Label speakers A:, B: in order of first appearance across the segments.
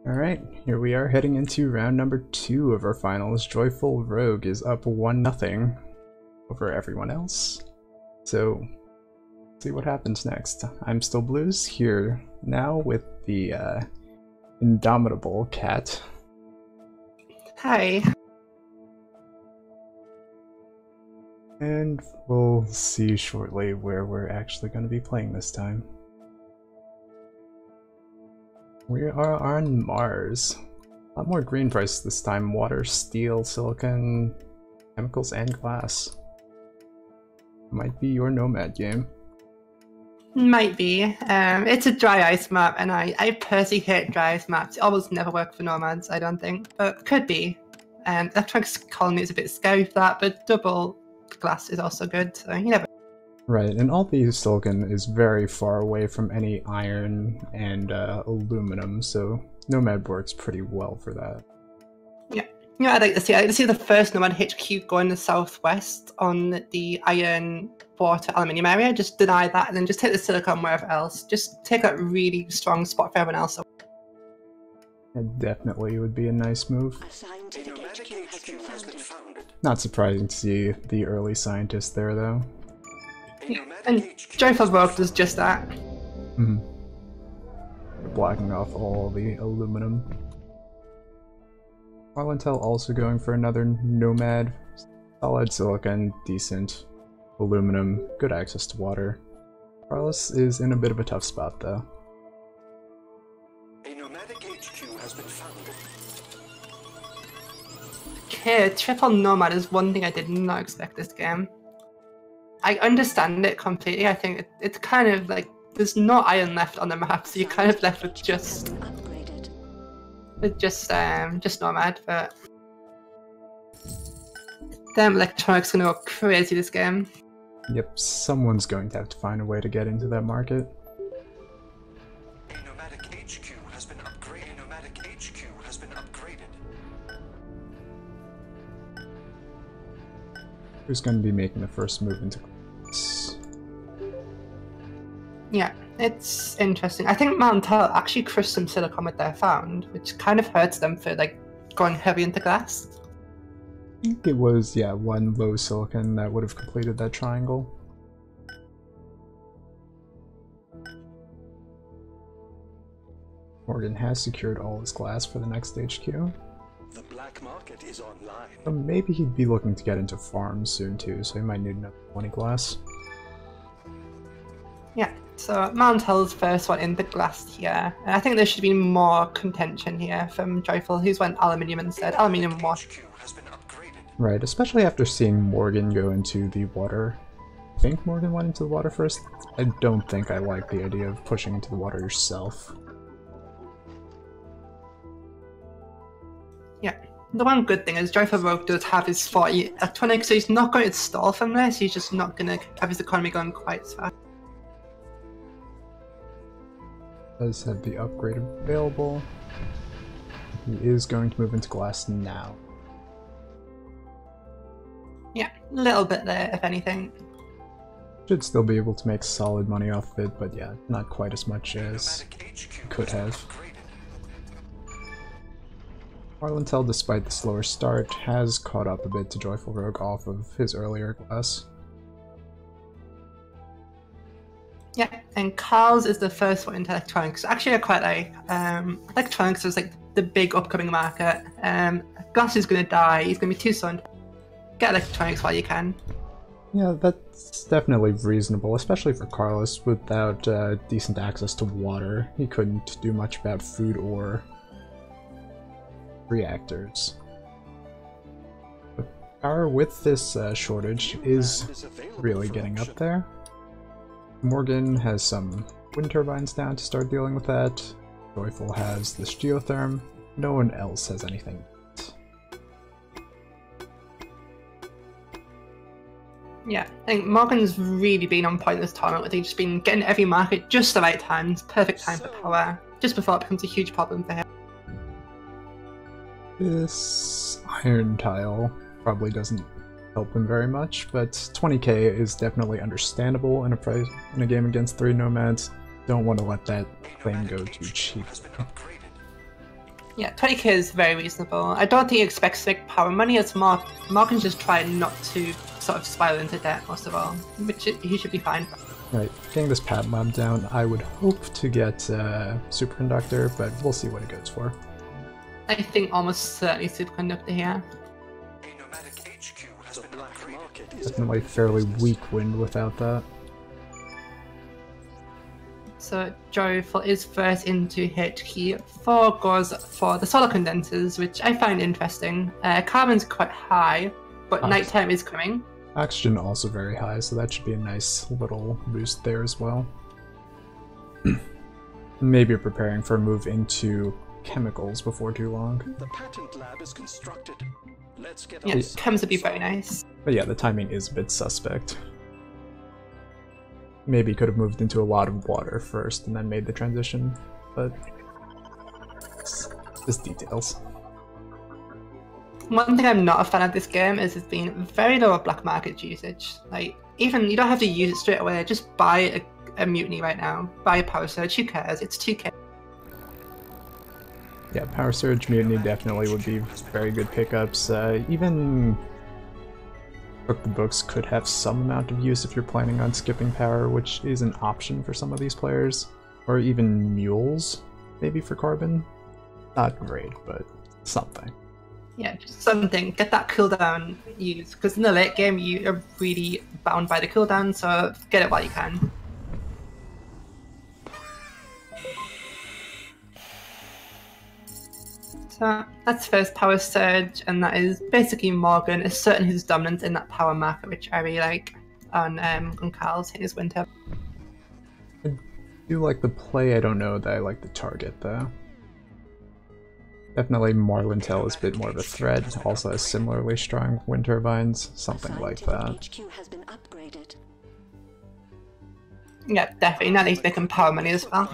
A: Alright, here we are heading into round number 2 of our finals. Joyful Rogue is up 1-0 over everyone else. So, let's see what happens next. I'm still Blues here now with the indomitable Cat.
B: Hi.
A: And we'll see shortly where we're actually going to be playing this time. We are on Mars. A lot more green prices this time. Water, steel, silicon, chemicals, and glass. Might be your Nomad game.
B: Might be. It's a dry ice map, and I personally hate dry ice maps. It almost never work for nomads, I don't think. But could be. Electronics Colony is a bit scary for that, but double glass is also good, so you never.
A: Right, and all the silicon is very far away from any iron and aluminum, so Nomad works pretty well for that.
B: Yeah. You know, I'd like to see the first Nomad HQ go in the southwest on the iron, water, aluminium area. Just deny that, and then just take the silicon wherever else. Just take that really strong spot for everyone else.
A: It definitely would be a nice move.
C: A scientific HQ has been founded.
A: Not surprising to see the early scientists there, though.
B: Yeah. And Joyful Rogue does just that.
A: Blocking off all the aluminum. Arlentel also going for another Nomad. Solid silicon, decent aluminum, good access to water. Carlos is in a bit of a tough spot, though.
C: A nomadic HQ has been founded.
B: Okay, triple Nomad is one thing I did not expect this game. I understand it completely. I think it's kind of like there's no iron left on the map, so you're kind of left with just Nomad. But damn, electronics gonna go crazy this game.
A: Yep, someone's going to have to find a way to get into that market.
C: A nomadic HQ has been upgraded. A nomadic HQ has been upgraded.
A: Who's going to be making the first move into class?
B: Yeah, it's interesting. I think Mountel actually crushed some silicon with their found, which kind of hurts them for like going heavy into glass.
A: I think it was, yeah, one low silicon that would have completed that triangle. Morgan has secured all his glass for the next HQ.
C: The black market is online.
A: So maybe he'd be looking to get into farms soon too, so he might need another 20 glass.
B: Yeah, so Mountel's first one in the glass here. And I think there should be more contention here from Joyful, who's went aluminium instead. Aluminium and water.
C: HQ has been upgraded.
A: Right, especially after seeing Morgan go into the water. I think Morgan went into the water first. I don't think I like the idea of pushing into the water yourself.
B: Yeah. The one good thing is Joyful Rogue does have his 40 electronics, so he's not going to stall from this, he's just not going to have his economy going quite as fast.
A: Does have the upgrade available. He is going to move into glass now.
B: Yeah, a little bit there, if anything.
A: Should still be able to make solid money off of it, but yeah, not quite as much as
C: Nomadic HQ
A: could
C: has been
A: have.
C: upgraded.
A: Arlentel, despite the slower start, has caught up a bit to Joyful Rogue off of his earlier glass.
B: Yeah, and Carl's is the first one into electronics. Actually, I quite like. Electronics is like the big upcoming market. Glass is going to die, he's going to be too soon. Get electronics while you can.
A: Yeah, that's definitely reasonable, especially for Carlos. Without decent access to water, he couldn't do much about food or reactors. But power with this shortage is really getting up there. Morgan has some wind turbines down to start dealing with that. Joyful has this geotherm. No one else has anything.
B: Yeah, I think Morgan's really been on point this tournament with just been getting every market just the right times, perfect time for power, just before it becomes a huge problem for him.
A: This iron tile probably doesn't help him very much, but 20k is definitely understandable in a game against 3 nomads. Don't want to let that claim go too cheap.
B: Yeah, 20k is very reasonable. I don't think he expects to make power money as Mark. Mark can just try not to sort of spiral into debt most of all, which he should be fine.
A: Right, getting this patent lab down, I would hope to get Superconductor, but we'll see what it goes for.
B: I think almost certainly Superconductor here.
C: A nomadic HQ has been upgraded.
A: Definitely fairly weak wind without that.
B: So Joyful is first into HQ. 4 goes for the solar condensers, which I find interesting. Carbon's quite high, but nighttime is coming.
A: Oxygen also very high, so that should be a nice little boost there as well. Maybe preparing for a move into chemicals before too long.
D: The patent lab is constructed. Let's get
B: Yeah, chems would be very nice.
A: But yeah, the timing is a bit suspect. Maybe could have moved into a lot of water first and then made the transition, but it's just details.
B: One thing I'm not a fan of this game is it's been very low black market usage. Like, even you don't have to use it straight away, just buy a mutiny right now. Buy a power surge, who cares? It's 2k.
A: Yeah, Power Surge Mutiny definitely would be very good pickups. Even Book the Books could have some amount of use if you're planning on skipping power, which is an option for some of these players. Or even Mules, maybe for Carbon. Not great, but something.
B: Yeah, just something. Get that cooldown used, because in the late game you are really bound by the cooldown, so get it while you can. So that's first power surge, and that is basically Morgan asserting his dominance in that power market, which I really like on Carl's in his winter.
A: I do like the play, I don't know that I like the target though. Definitely Marlintel is a bit more of a threat, also has similarly strong wind turbines, something like that.
E: HQ has been upgraded.
B: Yeah, definitely. Now he's making power money as well.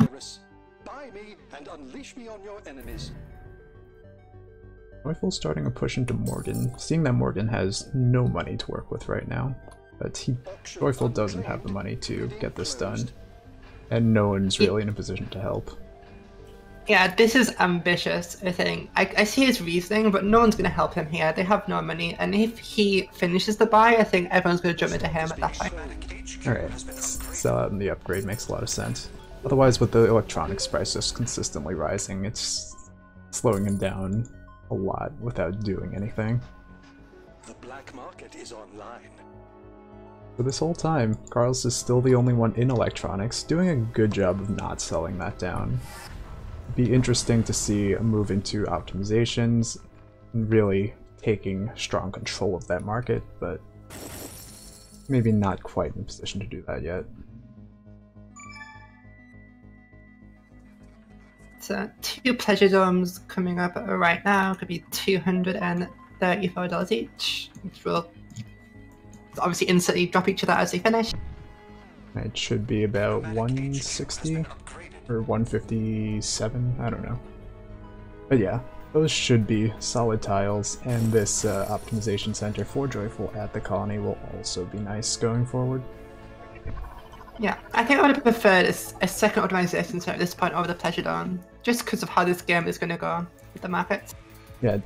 D: Buy me and unleash me on your enemies.
A: Joyful starting a push into Morgan, seeing that Morgan has no money to work with right now, but Joyful doesn't have the money to get this done, and no one's really in a position to help.
B: Yeah, this is ambitious, I think. I see his reasoning, but no one's going to help him here. They have no money, and if he finishes the buy, I think everyone's going to jump into him at that point.
A: Alright, sell out and the upgrade makes a lot of sense. Otherwise, with the electronics prices consistently rising, it's slowing him down a lot without doing anything.
D: The black market is online.
A: For this whole time, Carlos is still the only one in electronics, doing a good job of not selling that down. Be interesting to see a move into optimizations and really taking strong control of that market, but maybe not quite in a position to do that yet.
B: So 2 pleasure domes coming up right now could be $234 each, which will obviously instantly drop each other as they finish.
A: It should be about 160 or 157, I don't know. But yeah, those should be solid tiles, and this optimization center for Joyful at the colony will also be nice going forward.
B: Yeah, I think I would have preferred a second optimization center at this point over the pleasure dome, just because of how this game is going to go with the markets.
A: Yeah,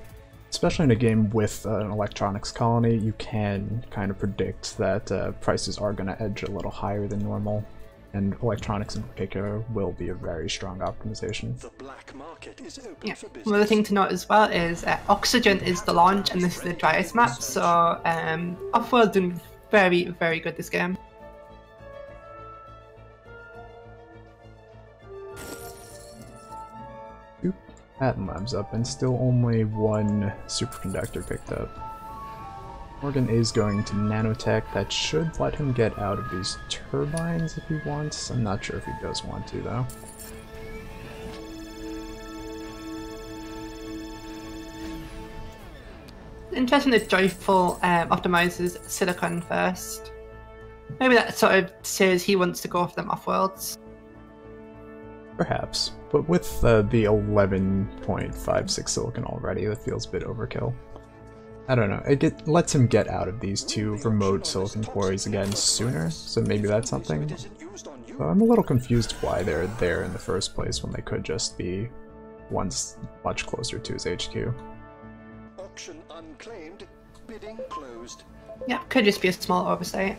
A: especially in a game with an electronics colony, you can kind of predict that prices are going to edge a little higher than normal, and electronics in particular will be a very strong optimization.
D: The black market is open for business.
B: Another thing to note as well is Oxygen is the launch, and this is the dry ice map, so Offworld doing very, very good this game.
A: Patent labs up, and still only 1 superconductor picked up. Morgan is going to nanotech. That should let him get out of these turbines if he wants. I'm not sure if he does want to, though.
B: Interesting that Joyful optimizes Silicon first. Maybe that sort of says he wants to go for them off-worlds.
A: Perhaps, but with the 11.56 silicon already, that feels a bit overkill. I don't know, it lets him get out of these 2 remote silicon quarries again sooner, so maybe that's something. But I'm a little confused why they're there in the first place when they could just be one's much closer to his HQ.
D: Auction unclaimed. Bidding closed.
B: Yeah, could just be a small oversight.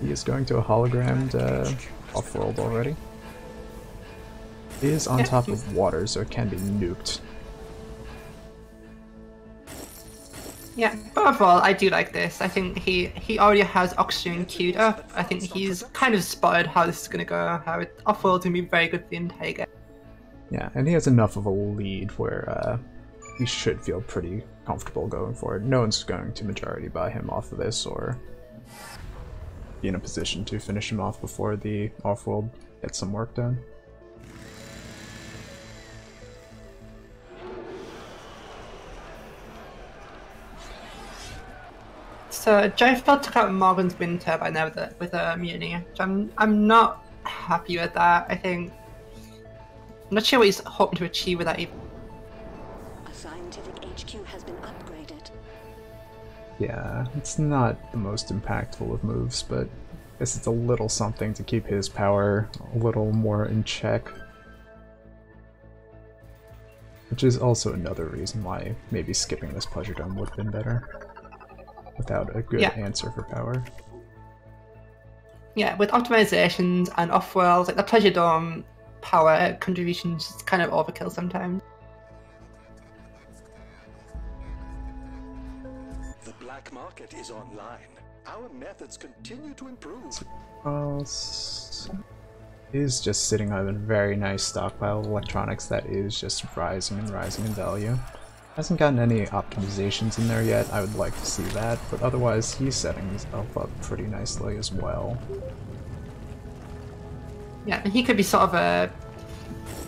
A: He is going to a hologrammed off-world already. He is on top of water, so it can be nuked.
B: Yeah, but overall, I do like this. I think he already has Oxygen queued up. I think he's kind of spotted how this is going to go, how off-world's going to be very good for the entire game.
A: Yeah, and he has enough of a lead where he should feel pretty comfortable going forward. No one's going to majority buy him off of this or be in a position to finish him off before the off-world gets some work done.
B: So Joyful took out Morgan's wind turbine there with a mutiny, which I'm not happy with that. I'm not sure what he's hoping to achieve with that even.
E: A scientific HQ has been upgraded.
A: Yeah, it's not the most impactful of moves, but I guess it's a little something to keep his power a little more in check. Which is also another reason why maybe skipping this Pleasure Dome would have been better. Without a good answer for power.
B: Yeah, with optimizations and off-worlds, like the Pleasure Dome power contributions is kind of overkill sometimes.
D: The black market is online. Our methods continue to improve.
A: Is just sitting on a very nice stockpile of electronics that is just rising and rising in value. Hasn't gotten any optimizations in there yet. I would like to see that, but otherwise he's setting himself up pretty nicely as well.
B: Yeah, and he could be sort of a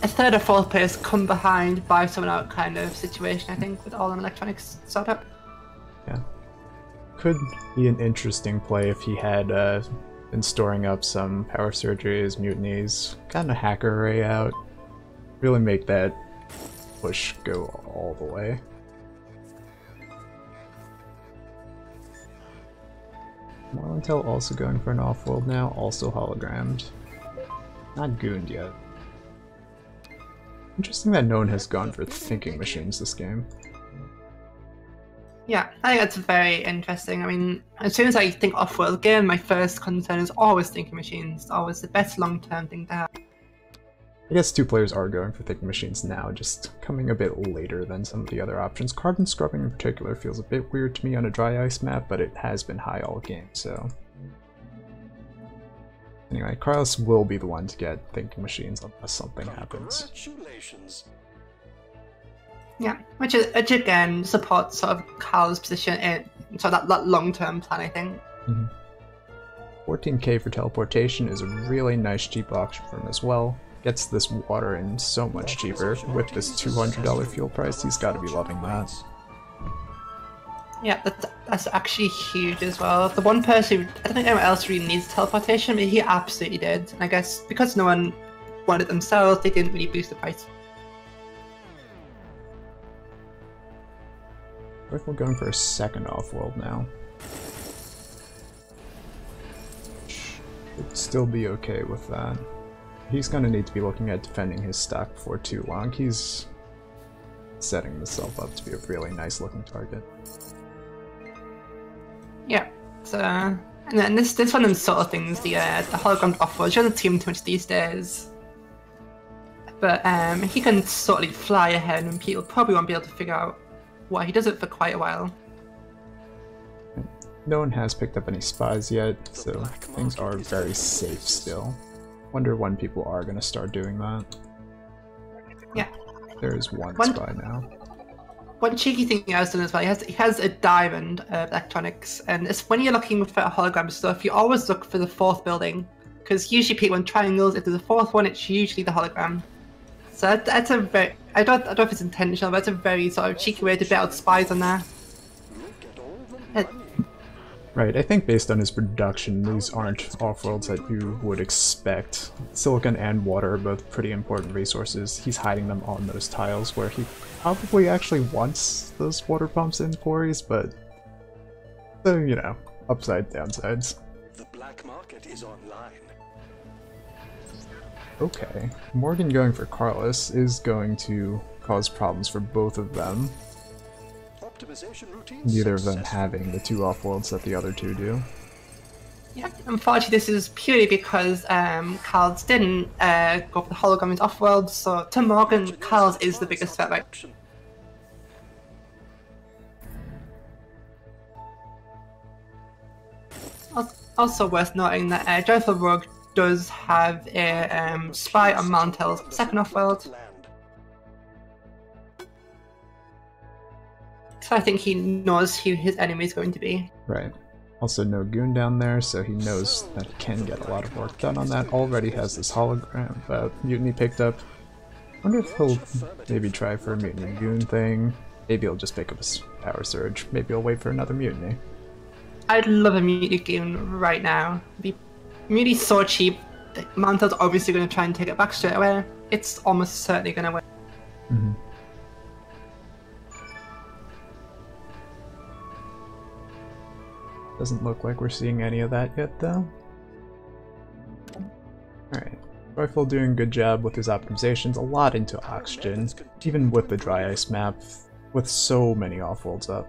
B: third or fourth place, come behind, buy someone out kind of situation, I think, with all them electronics set up.
A: Yeah. Could be an interesting play if he had been storing up some power surgeries, mutinies, gotten a hacker array out. Really make that push go all the way. Morlantel also going for an off-world now, also hologrammed. Not gooned yet. Interesting that no one has gone for thinking machines this game.
B: Yeah, I think that's very interesting. I mean, as soon as I think off-world game, my first concern is always thinking machines. It's always the best long-term thing to have.
A: I guess two players are going for thinking machines now, just coming a bit later than some of the other options. Carbon scrubbing in particular feels a bit weird to me on a dry ice map, but it has been high all game, so... Anyway, Carlos will be the one to get thinking machines unless something happens.
D: Congratulations.
B: Yeah, which again supports sort of Carl's position in sort of that long-term plan, I think.
A: 14k for teleportation is a really nice cheap option for him as well. Gets this water in so much cheaper. With this $200 fuel price, he's got to be loving that.
B: Yeah, that's actually huge as well. The one person, I don't think anyone else really needs teleportation, but he absolutely did. And I guess because no one wanted it themselves, they didn't really boost the price.
A: We're going for a second off-world now. Should still be okay with that. He's going to need to be looking at defending his stock before too long. He's setting himself up to be a really nice looking target.
B: Yeah, so and then this one of them sort of things, the hologram off-world, doesn't seem too much these days. But he can sort of fly ahead and people probably won't be able to figure out why he does it for quite a while.
A: No one has picked up any spies yet, so things are very safe still. Wonder when people are going to start doing that.
B: Yeah.
A: There is one spy now.
B: One cheeky thing he has done as well, he has a diamond of electronics, and it's when you're looking for hologram stuff, you always look for the fourth building, because usually people in triangles, if there's a fourth one, it's usually the hologram. So that's a very, I don't know if it's intentional, but it's a very sort of cheeky way to bet out spies on there.
A: Right, I think based on his production, these aren't off-worlds that you would expect. Silicon and water are both pretty important resources. He's hiding them on those tiles where he probably actually wants those water pumps in quarries, but... So, you know, upside downsides.
D: The black market is online.
A: Okay, Morgan going for Carlos is going to cause problems for both of them.
D: Optimization routine
A: Neither of them
D: successful.
A: having the two offworlds that the other two do.
B: Yeah, unfortunately, this is purely because Carls didn't go for the hologram as off-world, so to Morgan, Carls is the biggest threat right.
D: Action.
B: Also worth noting that Joyful Rogue does have a spy on Mountel's second off-world,
D: Land.
B: so I think he knows who his enemy is going to be.
A: Right. Also no goon down there, so he knows that he can get a lot of work done on that. Already has this hologram mutiny picked up. Wonder if he'll maybe try for a mutiny goon thing. Maybe he'll just pick up his power surge. Maybe he'll wait for another mutiny.
B: I'd love a Mutiny Goon right now. Mutiny's so cheap that Mantel's obviously going to try and take it back straight away. It's almost certainly going to win.
A: Mm-hmm. Doesn't look like we're seeing any of that yet, though. Alright. Joyful doing a good job with his optimizations, a lot into oxygen. Even with the dry ice map, with so many offworlds up,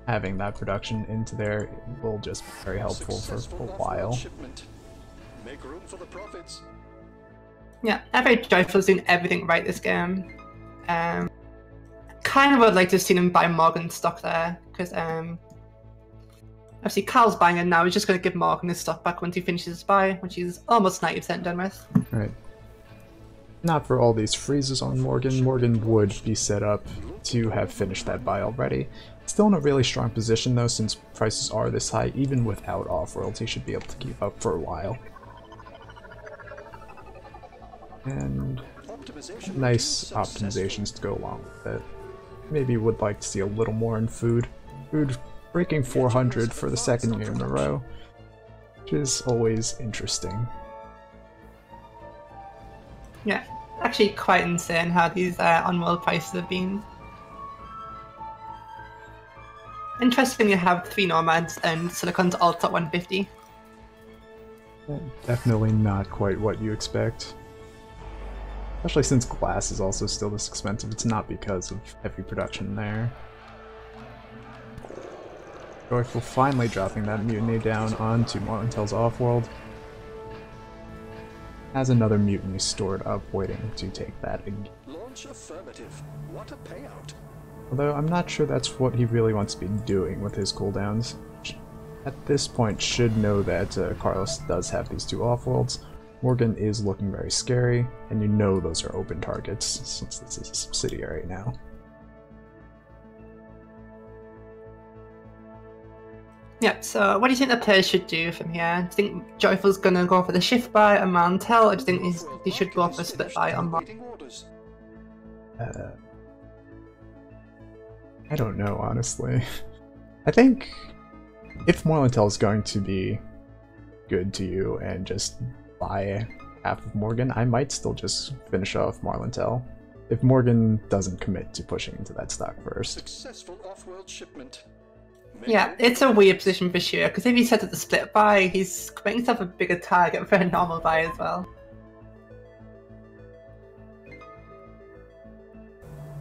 A: having that production into there will just be very helpful for a
D: Successful
A: while.
D: off-world shipment. Make room for the profits.
B: Yeah, I think Joyful's doing everything right this game. Kind of would like to have seen him buy Morgan stock there, because obviously Carl's buying it now. He's just going to give Morgan his stock back once he finishes his buy, which he's almost 90% done with.
A: Right. Not for all these freezes on Morgan. Morgan would be set up to have finished that buy already. Still in a really strong position though, since prices are this high. Even without off-worlds, he should be able to keep up for a while. And
D: Optimization
A: nice
D: routine successful.
A: optimizations to go along with it. Maybe would like to see a little more in food. Food breaking 400 for the second year in a row, which is always interesting.
B: Yeah, actually quite insane how these on-world prices have been. Interesting, you have 3 Nomads and Silicon's alt at 150.
A: Definitely not quite what you expect. Especially since glass is also still this expensive, it's not because of heavy production there. Joyful finally dropping that mutiny down onto Morintel's offworld. Has another mutiny stored up waiting to take that again.
D: Launch affirmative. What a payout.
A: Although I'm not sure that's what he really wants to be doing with his cooldowns. At this point should know that Carlos does have these 2 offworlds. Morgan is looking very scary, and you know those are open targets since this is a subsidiary now.
B: Yeah, so what do you think the players should do from here? Do you think Joyful's gonna go for the shift buy on Mantel, or do you think he should go for a split buy on Morgan?
D: Awaiting orders.
A: I don't know, honestly. I think if Morintel is going to be good to you and just buy half of Morgan, I might still just finish off Morintel. If Morgan doesn't commit to pushing into that stock first.
D: Successful off-world shipment. Make
B: Yeah,
D: room
B: it's a weird position for sure, because if he sets it the split buy, he's making himself a bigger target for a normal buy as well.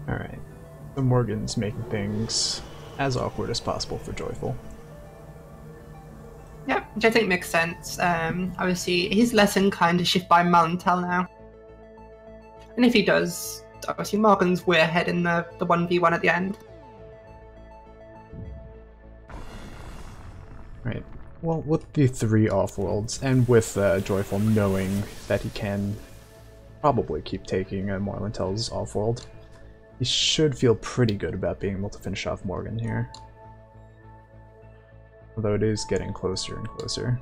A: Alright, so Morgan's making things as awkward as possible for Joyful.
B: Yeah, which I think makes sense. Obviously, he's less inclined to shift by Mantel now. And if he does, obviously Morgan's way ahead in the 1v1 at the end.
A: Right. Well, with the 3 offworlds, and with Joyful knowing that he can probably keep taking Morintel's offworld, he should feel pretty good about being able to finish off Morgan here. Although it is getting closer and closer.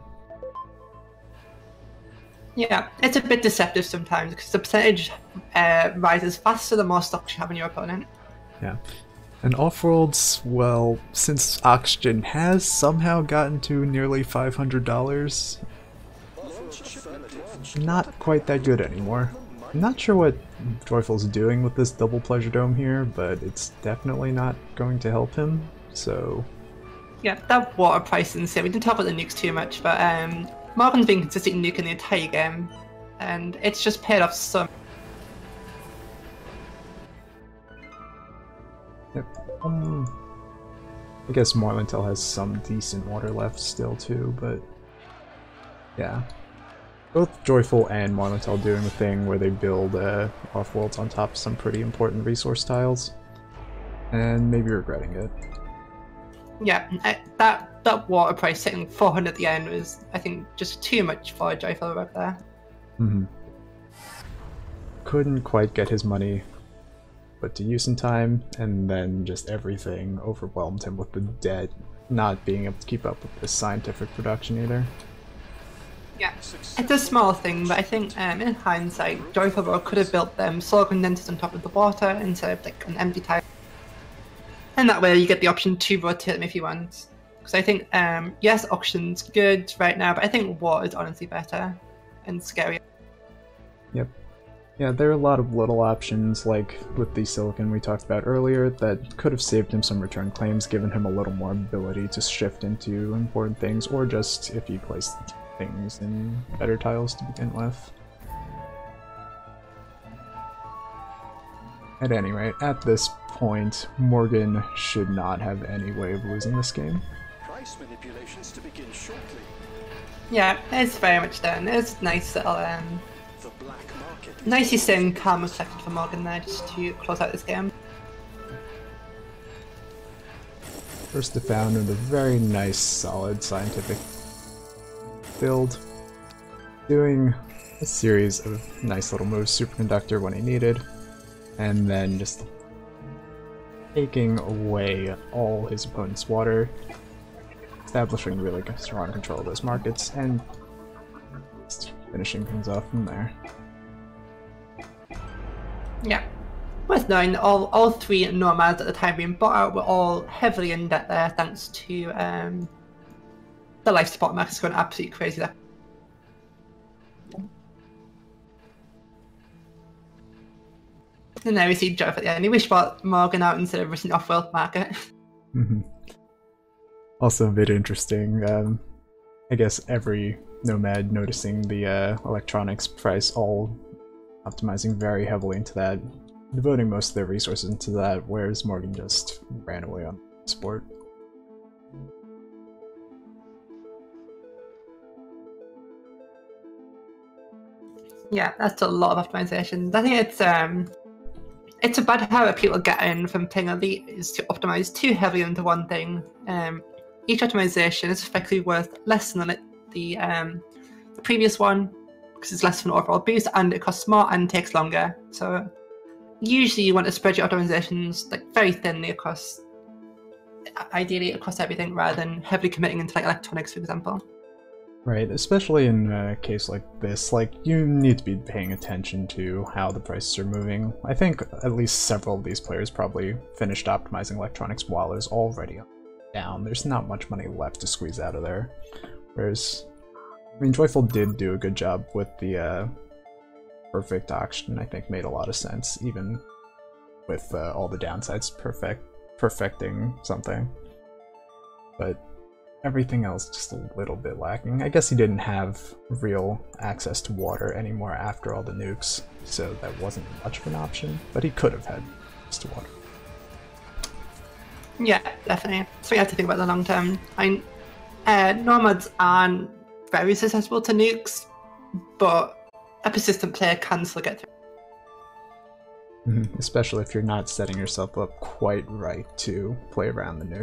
B: Yeah, it's a bit deceptive sometimes, because the percentage rises faster the more stocks you have in your opponent.
A: Yeah. And offworlds, well, since Oxygen has somehow gotten to nearly $500,
D: launch affirmative.
A: not quite that good anymore. I'm not sure what Joyful's doing with this double pleasure dome here, but it's definitely not going to help him, so...
B: Yeah, that water price is insane. We didn't talk about the nukes too much, but Morgan's been consistent nuking the entire game. and it's just paid off some.
A: Yep. I guess Morlantel has some decent water left still too, but yeah. Both Joyful and Morlantel doing the thing where they build off-worlds on top of some pretty important resource tiles, and maybe regretting it.
B: Yeah, that water price hitting 400 at the end was, I think, just too much for Joyful right there.
A: Couldn't quite get his money put to use in time, and then just everything overwhelmed him with the debt, not being able to keep up with the scientific production either.
B: Yeah, it's a small thing, but I think in hindsight, Joyful Road could have built them solar condensers on top of the water instead of like an empty tile. And that way you get the option to rotate them if you want. Because I think, yes, auction's good right now, but I think water is honestly better and scarier.
A: Yep. Yeah, there are a lot of little options, like with the silicon we talked about earlier, that could have saved him some return claims, given him a little more ability to shift into important things, or just if he placed things in better tiles to begin with. At any rate, at this point, Morgan should not have any way of losing this game.
D: Price manipulations to begin shortly.
B: Yeah, it's very much done. It's nice little,
D: The black market is
B: nicely staying calm and collected for Morgan there just to close out this game.
A: First to found with a very nice, solid scientific build, doing a series of nice little moves, superconductor when he needed, and then just taking away all his opponent's water, establishing really strong control of those markets, and just finishing things off from there.
B: Yeah. Worth knowing, all three nomads at the time being bought out were all heavily in debt there thanks to the life support market's going absolutely crazy there. And there we see Joe at the end. He wished bought Morgan out instead of rushing off-world market.
A: Also a bit interesting, I guess every nomad noticing the electronics price, all optimizing very heavily into that, devoting most of their resources into that, whereas Morgan just ran away on sport.
B: Yeah, that's a lot of optimizations. I think it's a bad habit people get in from playing Elite is to optimize too heavily into one thing. Each optimization is effectively worth less than the previous one because it's less of an overall boost and it costs more and takes longer. So usually you want to spread your optimizations like very thinly across, ideally across everything, rather than heavily committing into like electronics, for example.
A: Right, especially in a case like this, like, you need to be paying attention to how the prices are moving. I think at least several of these players probably finished optimizing electronics while it was already down. There's not much money left to squeeze out of there. Whereas, I mean, Joyful did do a good job with the perfect auction. I think made a lot of sense, even with all the downsides perfecting something. But everything else just a little bit lacking. I guess he didn't have real access to water anymore after all the nukes, so that wasn't much of an option, but he could have had access to water.
B: Yeah, definitely. So you have to think about the long term. Nomads aren't very susceptible to nukes, but a persistent player can still get through.
A: Especially if you're not setting yourself up quite right to play around the nuke.